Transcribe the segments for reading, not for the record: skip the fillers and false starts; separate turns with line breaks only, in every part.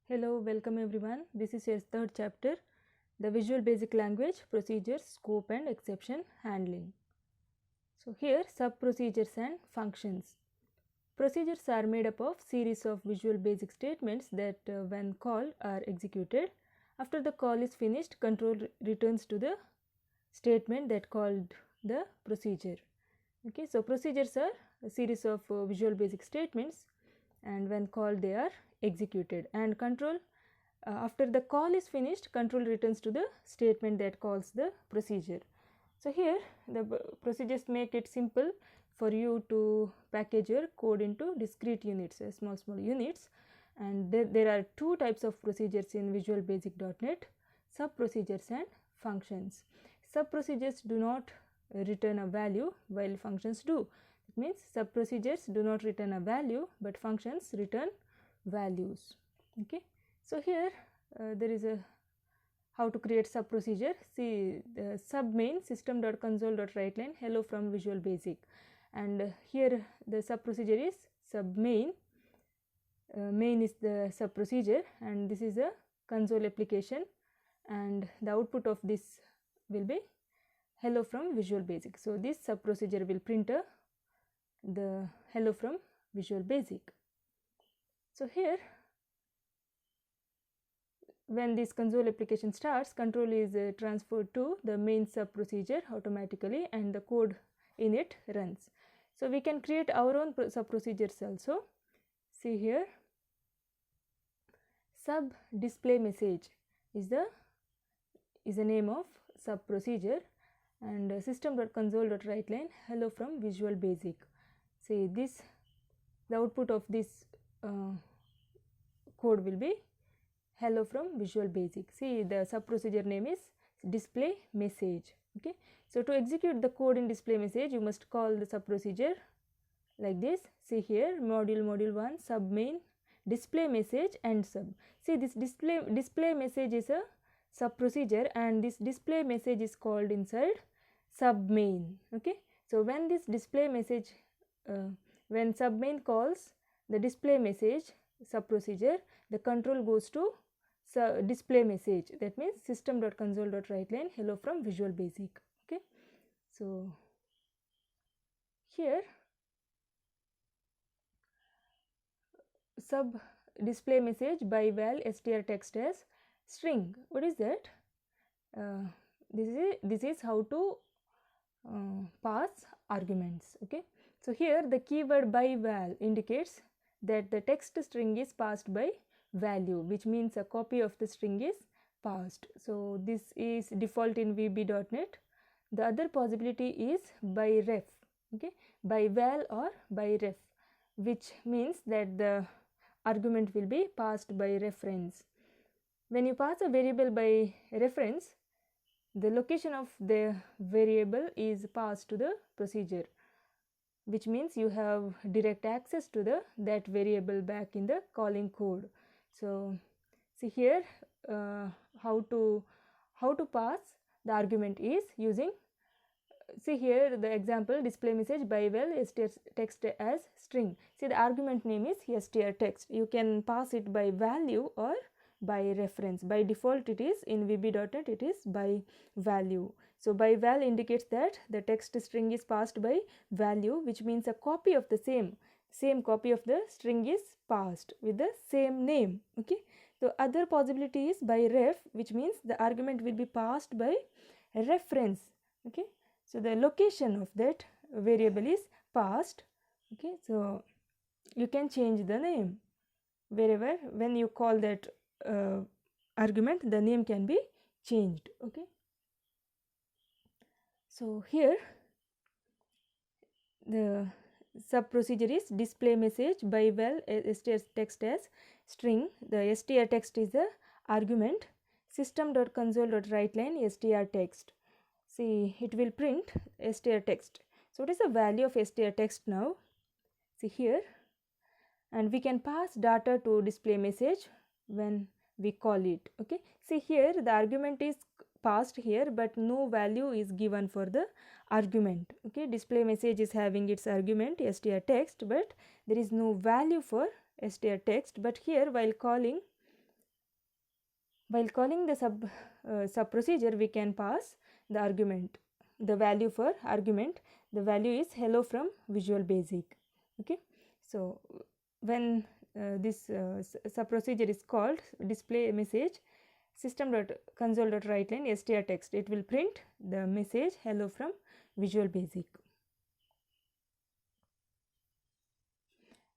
Hello, welcome everyone. This is your third chapter, the Visual Basic Language, Procedures, Scope and Exception Handling. So here sub-procedures and functions. Procedures are made up of series of visual basic statements that when called are executed. After the call is finished, control returns to the statement that called the procedure. Okay, so procedures are a series of visual basic statements, and when called they are executed, and control after the call is finished, control returns to the statement that calls the procedure. So here the procedures make it simple for you to package your code into discrete units, small units, and there are two types of procedures in Visual Basic.NET: sub procedures and functions. Sub procedures do not return a value while functions do. It means sub procedures do not return a value, but functions return values. Okay, so here there is a how to create sub procedure. See, the sub main system.console.writeline hello from Visual Basic, and here the sub procedure is sub main. Main is the sub procedure, and this is a console application, and the output of this will be hello from Visual Basic. So this sub procedure will print the hello from Visual Basic. So here when this console application starts, control is transferred to the main sub procedure automatically, and the code in it runs. So we can create our own sub procedures also. See here, sub display message is the name of sub procedure, and system.console.writeline hello from Visual Basic. See this, the output of this code will be hello from Visual Basic. See, the sub procedure name is display message. Okay, so to execute the code in display message, you must call the sub procedure like this. See here, module 1 sub main display message and sub. See, this display message is a sub procedure, and this display message is called inside sub main. Okay, so when this display message when sub main calls the display message sub procedure, the control goes to display message, that means system.console.writeline hello from Visual Basic. Okay, so here sub display message by val str text as string. What is that? This is how to pass arguments. Okay, so here the keyword by val indicates that the text string is passed by value, which means a copy of the string is passed. So this is default in VB.NET. The other possibility is by ref. Okay, by val or by ref, which means that the argument will be passed by reference. When you pass a variable by reference, the location of the variable is passed to the procedure, which means you have direct access to that variable back in the calling code. So see here how to pass the argument is using, see here the example display message by val str text as string. See, the argument name is str text. You can pass it by value or by reference. By default it is in VB.NET, it is by value. So by val indicates that the text string is passed by value, which means a copy of the same copy of the string is passed with the same name. Okay, so other possibility is by ref, which means the argument will be passed by reference. Okay, so the location of that variable is passed. Okay, so you can change the name wherever, when you call that argument, the name can be changed. Okay, so here the sub procedure is display message by val str text as string. The str text is the argument. System.console.writeline str text. See, it will print str text. So what is the value of str text now? See here, and we can pass data to display message when we call it. Okay, see here the argument is passed here, but no value is given for the argument. Okay, display message is having its argument str text, but there is no value for str text. But here while calling While calling the sub procedure, we can pass the argument, the value for argument. The value is hello from Visual Basic. Okay, so when this sub procedure is called, display a message system.console.writeline str text, it will print the message hello from Visual Basic.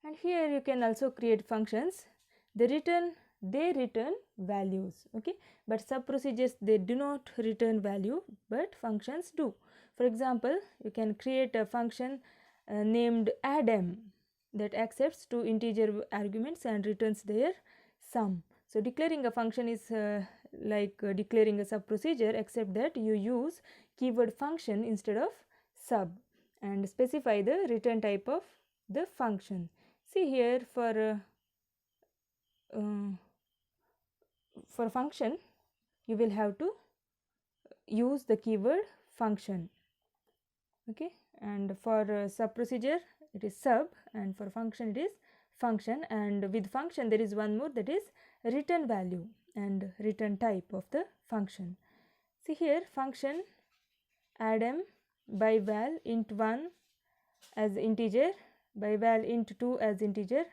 And here you can also create functions. They return values, okay, but sub procedures, they do not return value, but functions do. For example, you can create a function named addm that accepts two integer arguments and returns their sum. So declaring a function is like declaring a sub procedure, except that you use keyword function instead of sub and specify the return type of the function. See here, for function you will have to use the keyword function, okay, and for sub procedure it is sub, and for function it is function, and with function there is one more, that is return value and return type of the function. See here, function addm by val int 1 as integer, by val int 2 as integer,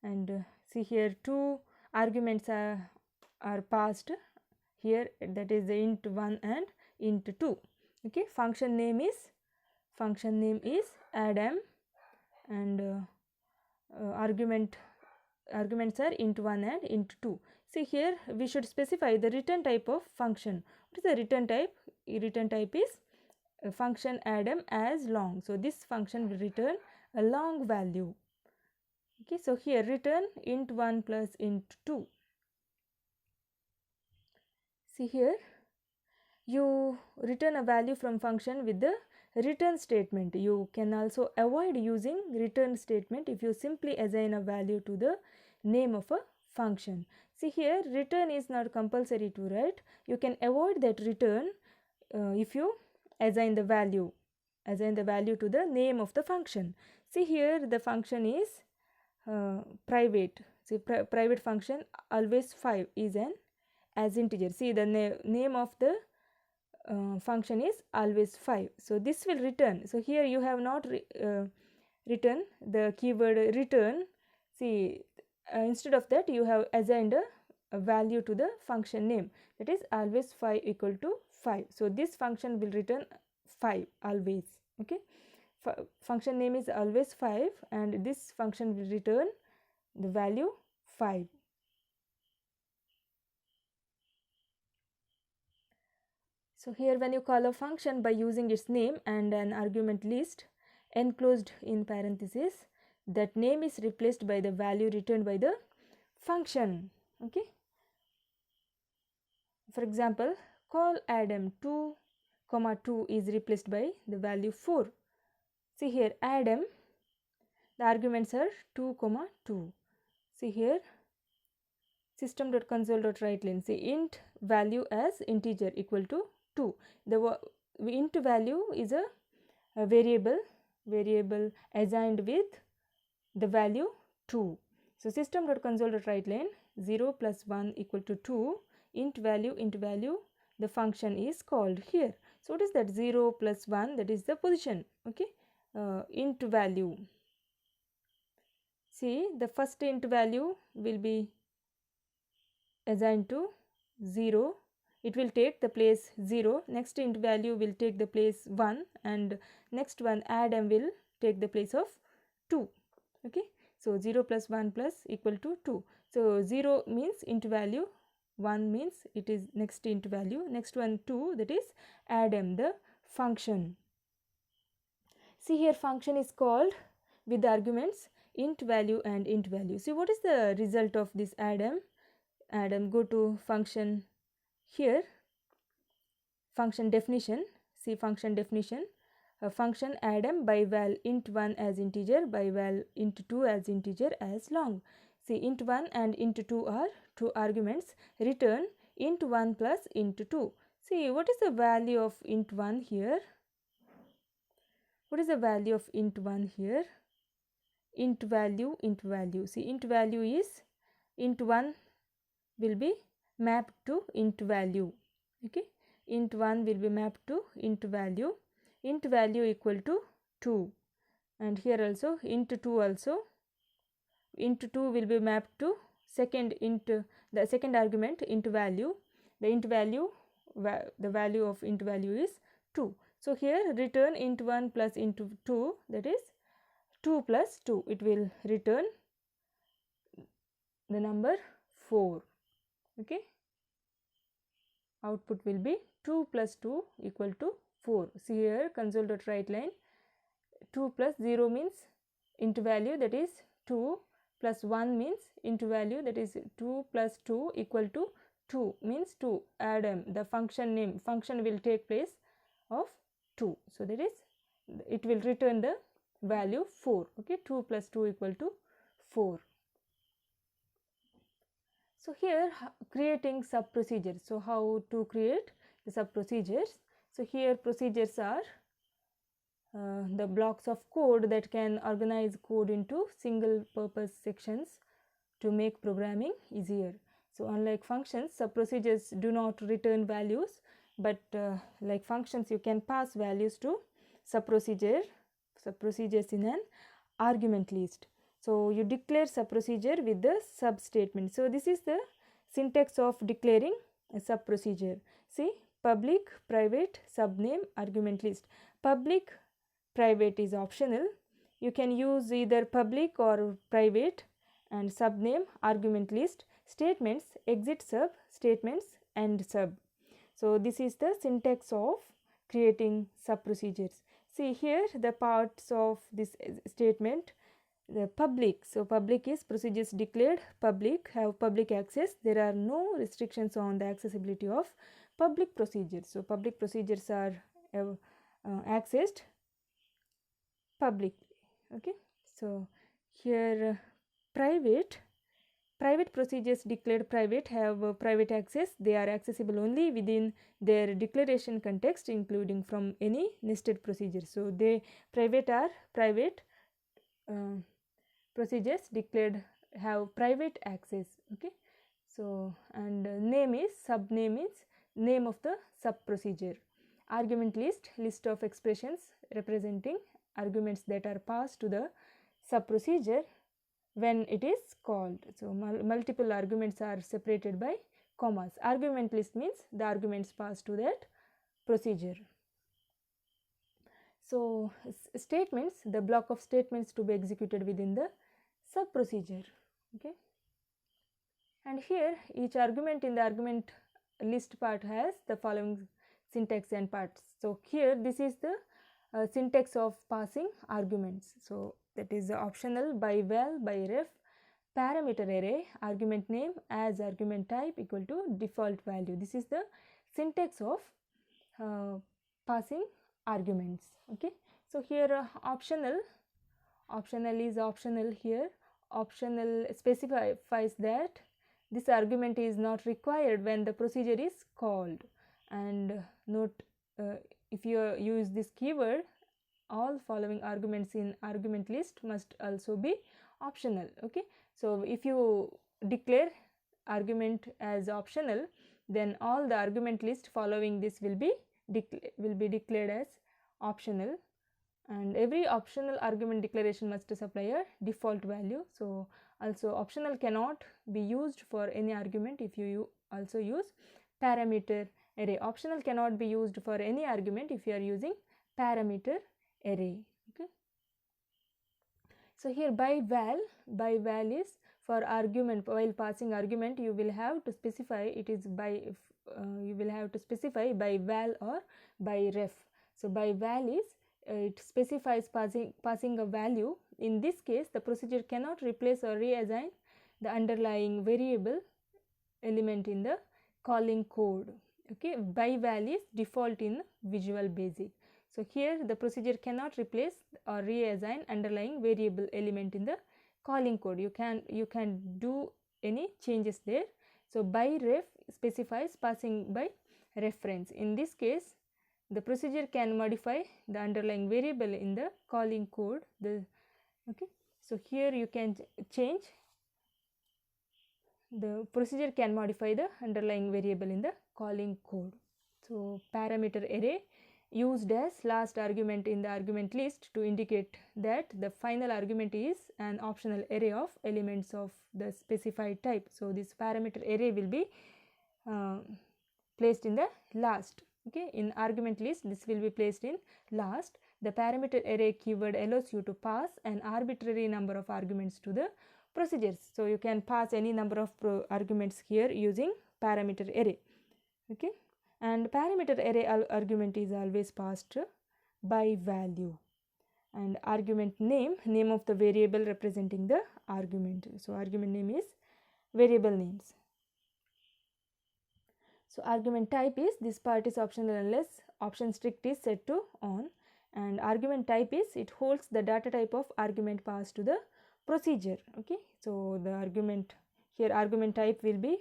and see here two arguments are passed here, that is the int 1 and int 2. Okay, function name is addm, and arguments are int 1 and int 2. See here, we should specify the return type of function. What is the return type? Return type is function addm as long. So this function will return a long value. Okay, so here return int 1 plus int 2. See here, you return a value from function with the return statement. You can also avoid using return statement if you simply assign a value to the name of a function. See here, return is not compulsory to write. You can avoid that return if you assign the value to the name of the function. See here, the function is private. See, private function always 5 is an as integer. See, the name of the function is always 5, so this will return. So here you have not written the keyword return. See, instead of that you have assigned a value to the function name, that is always 5 equal to 5. So this function will return 5 always. Okay, function name is always 5 and this function will return the value 5. So here, when you call a function by using its name and an argument list enclosed in parentheses, that name is replaced by the value returned by the function. Okay, for example, call addm 2, 2 is replaced by the value 4. See here, addm, the arguments are 2, 2. See here, system.console.writeline, see int value as integer equal to 2. The int value is a variable assigned with the value 2. So system.console.writeline 0 plus 1 equal to 2, int value, the function is called here. So what is that? 0 plus 1, that is the position. Okay, int value. See, the first int value will be assigned to 0, it will take the place 0, next int value will take the place 1, and next one addm will take the place of 2. Okay, so 0 plus 1 plus equal to 2. So 0 means int value, 1 means it is next int value, next one 2, that is addm, the function. See here, function is called with the arguments int value and int value. See, what is the result of this addm? Go to function here, function definition. See, function definition, function addm by val int 1 as integer, by val int 2 as integer as long. See, int 1 and int 2 are two arguments, return int 1 plus int 2. See, what is the value of int 1 here? What is the value of int 1 here? Int value. See, int value is int 1 will be mapped to int value. Okay, int 1 will be mapped to int value equal to 2, and here also int 2 also, int 2 will be mapped to second int, the second argument int value, the int value the value of int value is 2. So here return int 1 plus int 2, that is 2 plus 2, it will return the number 4. Okay, output will be 2 plus 2 equal to 4. See here console.write line, 2 plus 0 means int value, that is 2, plus 1 means int value, that is 2 plus 2 equal to 2 means 2. Add the function name, function will take place of 2. So that is, it will return the value 4. Okay, 2 plus 2 equal to 4. So here creating sub procedures. So how to create the sub procedures? So here procedures are the blocks of code that can organize code into single purpose sections to make programming easier. So unlike functions, sub procedures do not return values, but like functions, you can pass values to sub procedures in an argument list. So you declare sub procedure with the sub statement. So this is the syntax of declaring a sub procedure. See, public, private, subname, argument list. Public, private is optional. You can use either public or private, and subname, argument list. Statements, exit sub, statements, end sub. So this is the syntax of creating sub procedures. See here the parts of this statement. The public, so public is procedures declared public, have public access. There are no restrictions on the accessibility of public procedures. So public procedures are accessed publicly. Okay, so here private procedures declared private have private access. They are accessible only within their declaration context, including from any nested procedure. So they private procedures declared have private access. Okay, so and name is, subname is name of the sub procedure. Argument list, list of expressions representing arguments that are passed to the sub procedure when it is called. So multiple arguments are separated by commas. Argument list means the arguments passed to that procedure. So statements, the block of statements to be executed within the sub procedure. Okay, and here each argument in the argument list part has the following syntax and parts. So here this is the syntax of passing arguments. So that is optional, by val, by ref, parameter array, argument name as argument type equal to default value. This is the syntax of passing arguments. Okay, so here optional is optional. Here optional specifies that this argument is not required when the procedure is called, and note if you use this keyword, all following arguments in argument list must also be optional. Okay, so if you declare argument as optional, then all the argument list following this will be declared as optional, and every optional argument declaration must supply a default value. So also optional cannot be used for any argument if you also use parameter array. Optional cannot be used for any argument if you are using parameter array. Okay, so here by val is for argument. While passing argument, you will have to specify it is by you will have to specify by val or by ref. So by val is it specifies passing a value. In this case, the procedure cannot replace or reassign the underlying variable element in the calling code. Okay, by val is default in Visual Basic. So here the procedure cannot replace or reassign underlying variable element in the calling code. You can do any changes there. So by ref specifies passing by reference. In this case, the procedure can modify the underlying variable in the calling code. Okay, so here you can change the procedure can modify the underlying variable in the calling code. So parameter array used as last argument in the argument list to indicate that the final argument is an optional array of elements of the specified type. So this parameter array will be placed in the last. Okay, in argument list this will be placed in last. The parameter array keyword allows you to pass an arbitrary number of arguments to the procedures. So you can pass any number of arguments here using parameter array. Okay, and parameter array argument is always passed by value, and argument name of the variable representing the argument. So argument name is variable names. So argument type is, this part is optional unless option strict is set to on, and argument type is, it holds the data type of argument passed to the procedure. Okay, so the argument here, argument type will be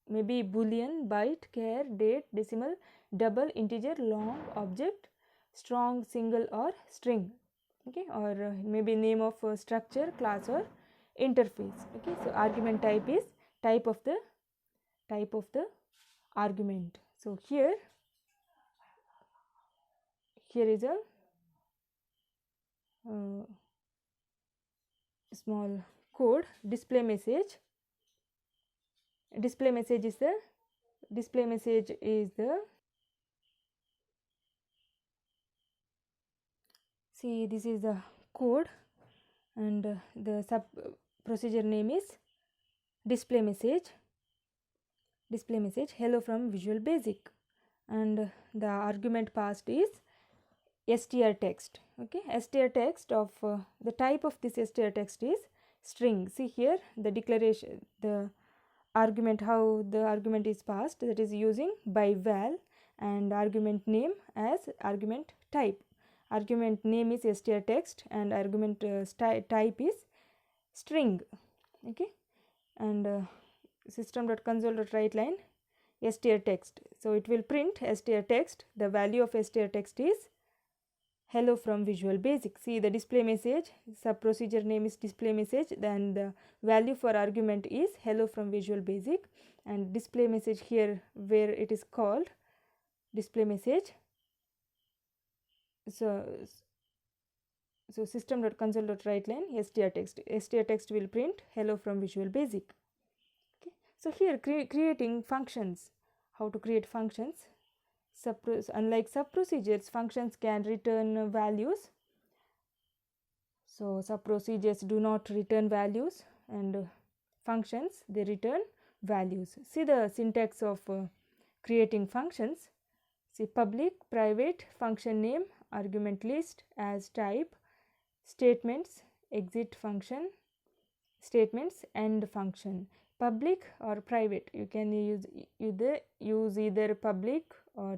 maybe boolean, byte, char, date, decimal, double, integer, long, object, strong, single or string. Okay, or maybe name of structure, class or interface. Okay, so argument type is type of the argument. So here is a small code. Display message is the see, this is the code, and the sub procedure name is display message hello from Visual Basic, and the argument passed is str text. Okay, str text of the type of this str text is string. See here the declaration, the argument, how the argument is passed, that is using by val, and argument name as argument type. Argument name is str text and argument type is string. Okay, and system.console.writeline str text. So it will print str text. The value of str text is hello from Visual Basic. See the display message, sub procedure name is display message, then the value for argument is hello from Visual Basic, and display message here where it is called display message. So system.console.writeline str text will print hello from Visual Basic. Okay, so here creating functions, how to create functions. Unlike sub-procedures, functions can return values. So sub-procedures do not return values, and functions, they return values. See the syntax of creating functions. See public, private, function name, argument list as type, statements, exit function, statements, end function. Public or private, you can use either public or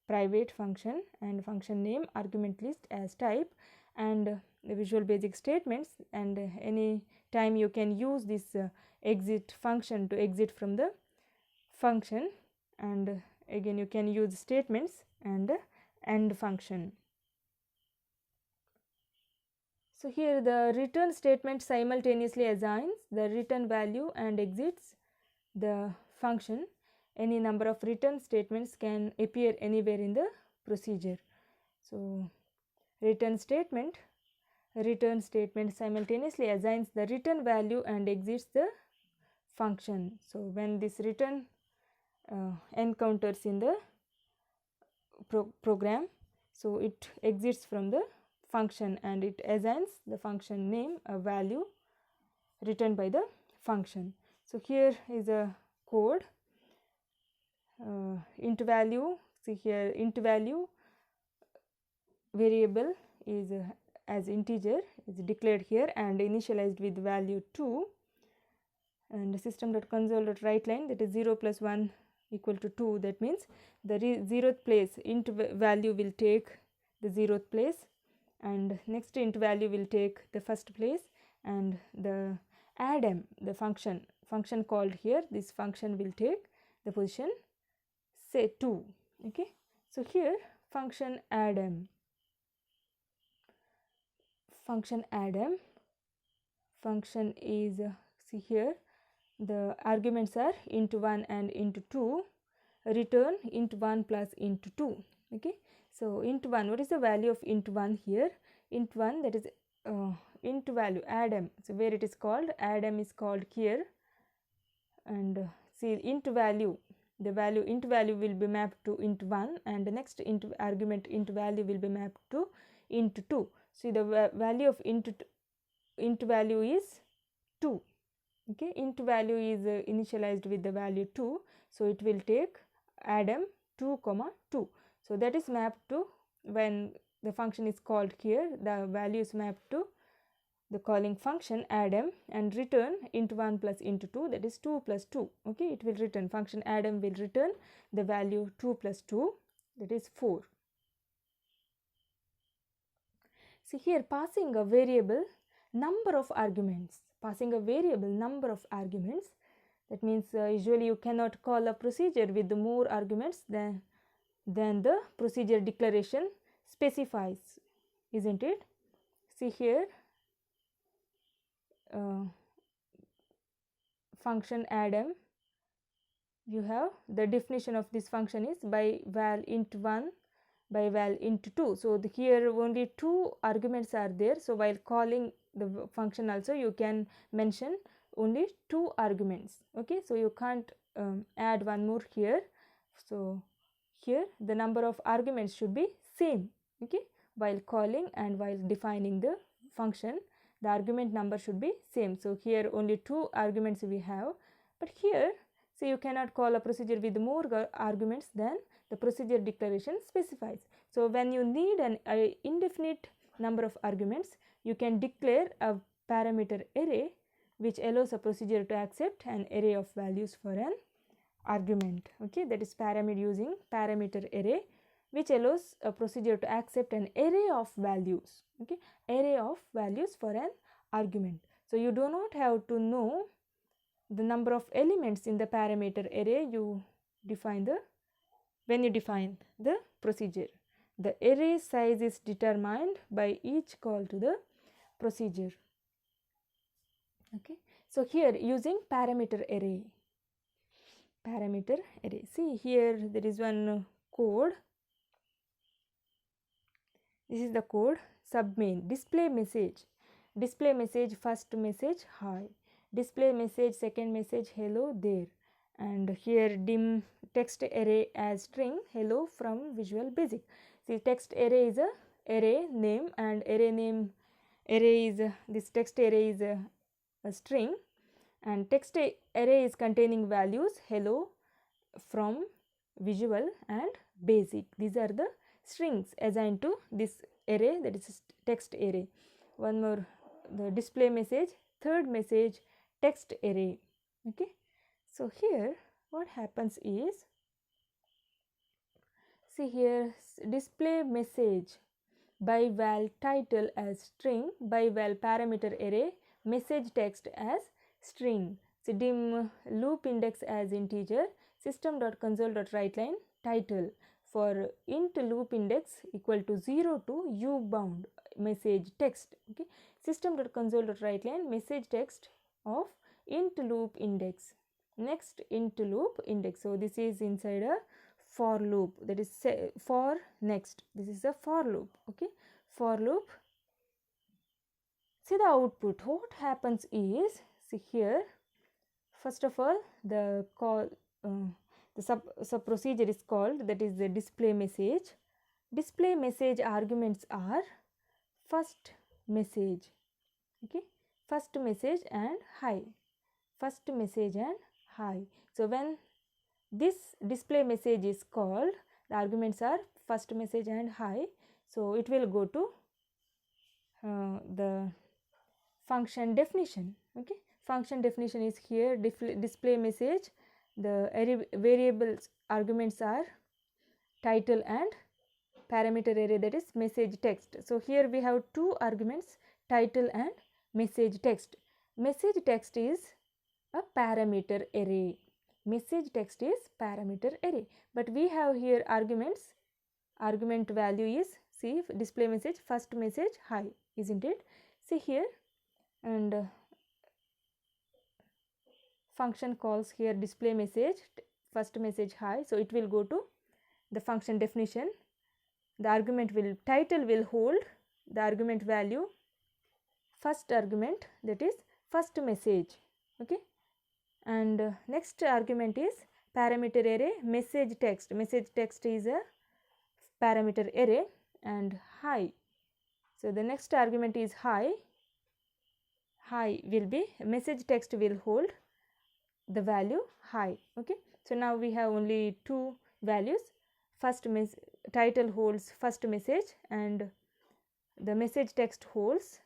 private function, and function name, argument list as type, and the Visual Basic statements, and any time you can use this exit function to exit from the function, and again you can use statements and end function. So here the return statement simultaneously assigns the return value and exits the function. Any number of return statements can appear anywhere in the procedure. So return statement simultaneously assigns the return value and exits the function. So when this return encounters in the program, so it exits from the function and it assigns the function name a value returned by the function. So here is a code, int value. See here, int value variable is as integer is declared here and initialized with value 2, and system.console.writeline, that is 0 plus 1 equal to 2. That means the 0th place int value will take the 0th place, and next int value will take the first place, and the addm, the function called here, this function will take the position say 2. Okay, so here function addm function is see here the arguments are int1 and int2, return int1 plus int2. Okay, so int1, what is the value of int1 here? Int1, that is int value Adam, so where it is called, Adam is called here, and see int value, the value int value will be mapped to int1, and the next int argument int value will be mapped to int2. See the value of int value is 2. Okay, int value is initialized with the value 2, so it will take Adam 2 comma 2. So that is mapped to, when the function is called here, the value is mapped to the calling function Adam, and return int1 plus int2, that is 2 plus 2. Okay, it will return, function Adam will return the value 2 plus 2, that is 4. See here, passing a variable number of arguments, passing a variable number of arguments, that means usually you cannot call a procedure with more arguments than the procedure declaration specifies, isn't it? See here, function Adam, you have the definition of this function is by val int1 by val int2. So here only 2 arguments are there, so while calling the function also you can mention only 2 arguments. Okay, so you can't add one more here. So here the number of arguments should be same. Okay, while calling and while defining the function, the argument number should be same. So here only 2 arguments we have, but here so you cannot call a procedure with more arguments than the procedure declaration specifies. So when you need an indefinite number of arguments, you can declare a parameter array which allows a procedure to accept an array of values for an argument. Okay, that is parameter, using parameter array, which allows a procedure to accept an array of values. Okay, array of values for an argument. So you do not have to know the number of elements in the parameter array. You define the, when you define the procedure, the array size is determined by each call to the procedure. Okay, so here using parameter array, see here there is one code. This is the code. Submain, display message, first message hi, display message second message hello there, and here dim text array as string hello from Visual Basic. See, text array is a array name, and array is this text array is a string, and text array is containing values hello, from, Visual and Basic. These are the strings assigned to this array, that is text array. One more, the display message, third message, text array. Okay, so here what happens is, see here, display message by val title as string, by val parameter array, message text as string. So dim loop index as integer, system.console.writeLine title for int loop index equal to 0 to u bound message text. Okay, system.console.writeLine message text of int loop index, next int loop index. So this is inside a for loop, that is for next, this is a for loop. Okay, for loop. See the output, what happens is, see here, first of all the call, the sub procedure is called, that is the display message. Display message arguments are first message. Okay, first message and hi, first message and hi. So when this display message is called, the arguments are first message and hi, so it will go to the function definition. Okay, function definition is here, display message, the array variables arguments are title and parameter array, that is message text. So here we have 2 arguments, title and message text. Message text is a parameter array, message text is parameter array, but we have here arguments, argument value is, see, display message, first message hi, isn't it? See here, and function calls here display message, first message hi, so it will go to the function definition. The argument will, title will hold the argument value first argument, that is first message, okay. And next argument is parameter array message text. Message text is a parameter array, and hi. So the next argument is hi. Hi will be, message text will hold the value hi, okay. So now we have only two values. First title holds first message, and the message text holds,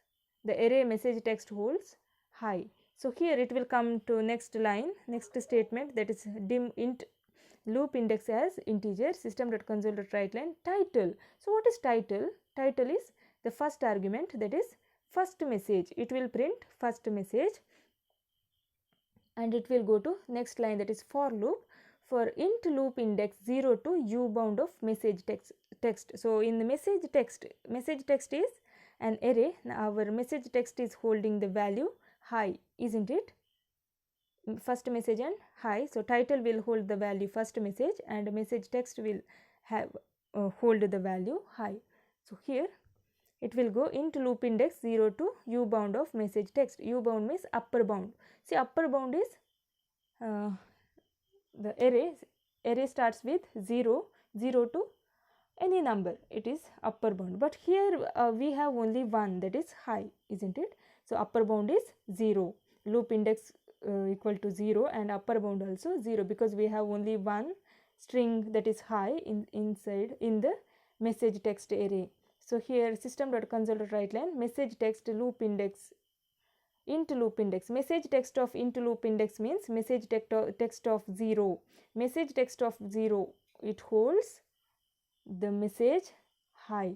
the array message text holds hi. So here it will come to next line, next statement, that is dim int loop index as integer system.console.writeline title. So what is title? Title is the first argument, that is first message. It will print first message, and it will go to next line, that is for loop for int loop index 0 to u bound of message text. So in the message text is an array. Now our message text is holding the value hi, isn't it? First message and hi. So title will hold the value first message, and message text will have hold the value hi. So here it will go int loop index 0 to u bound of message text. U bound means upper bound. See, upper bound is the array starts with 0 to any number, it is upper bound. But here we have only one, that is hi, isn't it? So upper bound is 0, loop index equal to 0, and upper bound also 0, because we have only one string, that is hi, inside in the message text array. So here system.console.writeline message text loop index int loop index. Message text of int loop index means message text of 0. Message text of 0, it holds the message hi.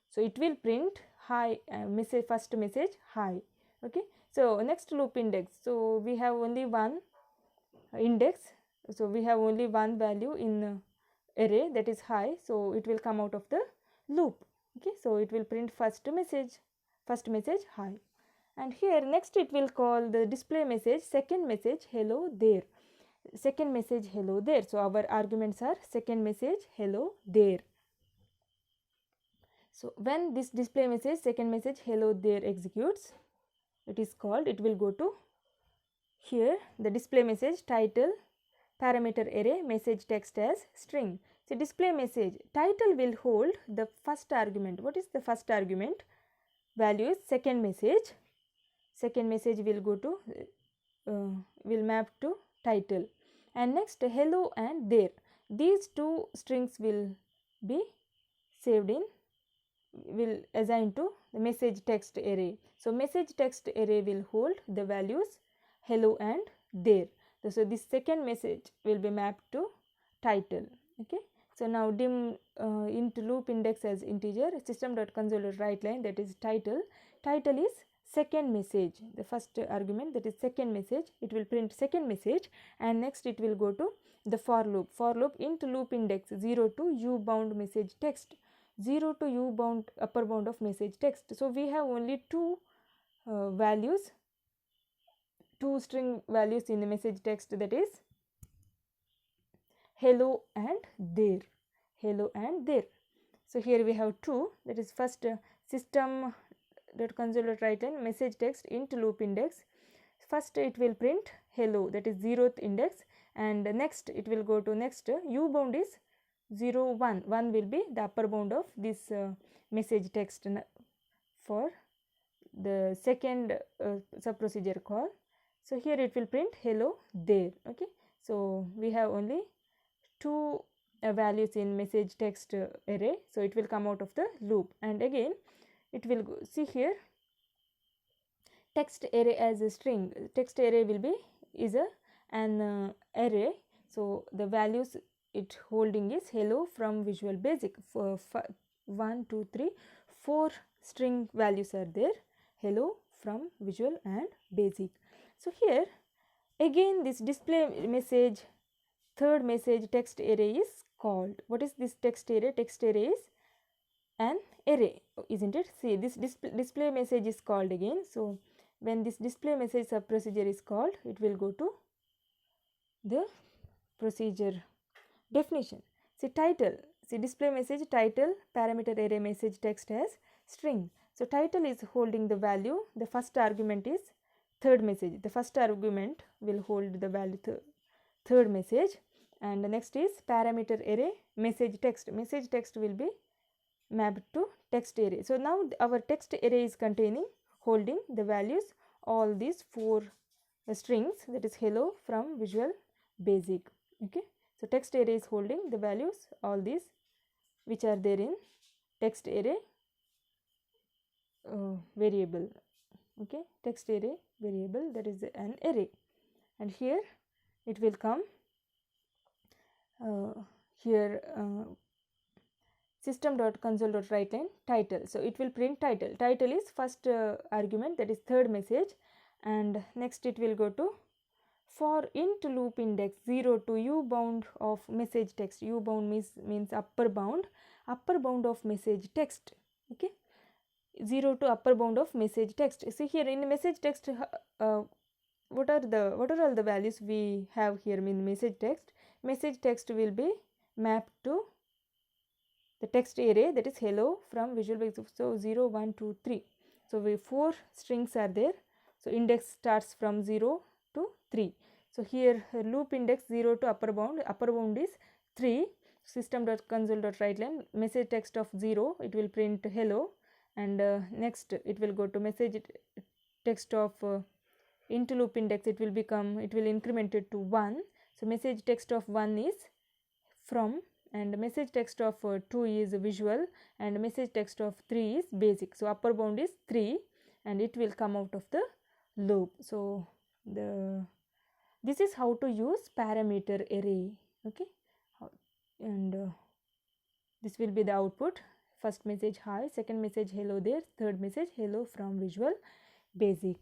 So it will print hi, message first message hi, okay. So next loop index. So we have only one index, so we have only one value in array, that is hi. So it will come out of the loop, okay. So it will print first message hi. And here next it will call the display message second message hello there. Second message hello there. So our arguments are second message hello there. So when this display message second message hello there executes, it is called, it will go to here the display message title parameter array message text as string. So display message title will hold the first argument. What is the first argument? Value is second message. Second message will go to will map to title, and next hello and there. These two strings will be saved in, will assign to the message text array. So message text array will hold the values hello and there. So this second message will be mapped to title, okay. So now dim int loop index as integer system.console.writeline, that is title. Title is second message, the first argument, that is second message. It will print second message, and next it will go to the for loop. For loop int loop index 0 to u bound message text. 0 to u bound upper bound of message text. So we have only two values, two string values in the message text, that is hello and there. Hello and there. So here we have two, that is first system.console.writeline message text int loop index. First it will print hello, that is 0th index, and next it will go to next u bound is 0 1. 1 will be the upper bound of this message text for the second subprocedure call. So here it will print hello there, okay. So we have only two values in message text array, so it will come out of the loop, and again it will go, see here text array as a string. Text array will be is an array, so the values it holding is hello from Visual Basic. For 1 2 3 4 string values are there, hello from Visual and Basic. So here again this display message third message text array is called. What is this text array? Text array is an array, isn't it? See, this display message is called again. So when this display message subprocedure is called, it will go to the procedure definition. See title, see display message title parameter array message text as string. So title is holding the value, the first argument is third message, the first argument will hold the value third message, and the next is parameter array message text will be mapped to text array. So now our text array is containing holding the values all these four strings, that is hello from Visual Basic. Okay, so text array is holding the values all these which are there in text array variable. Okay, text array variable, that is an array, and here it will come here system.console.writeline title. So it will print title. Title is first argument, that is third message, and next it will go to for int loop index 0 to u bound of message text. U bound means upper bound of message text. Okay, 0 to upper bound of message text. See here in message text, what are all the values we have here in message text? Message text will be mapped to the text array, that is hello from Visual Basic. So 0, 1, 2, 3. So we 4 strings are there. So index starts from 0 to 3. So here loop index 0 to upper bound is 3. System.console.writeline message text of 0, it will print hello, and next it will go to message text of into loop index, it will increment it to 1. So message text of 1 is from, and message text of 2 is visual, and message text of 3 is basic. So upper bound is 3 and it will come out of the loop. So this is how to use parameter array. Okay, and this will be the output. First message hi, second message hello there, third message hello from Visual Basic.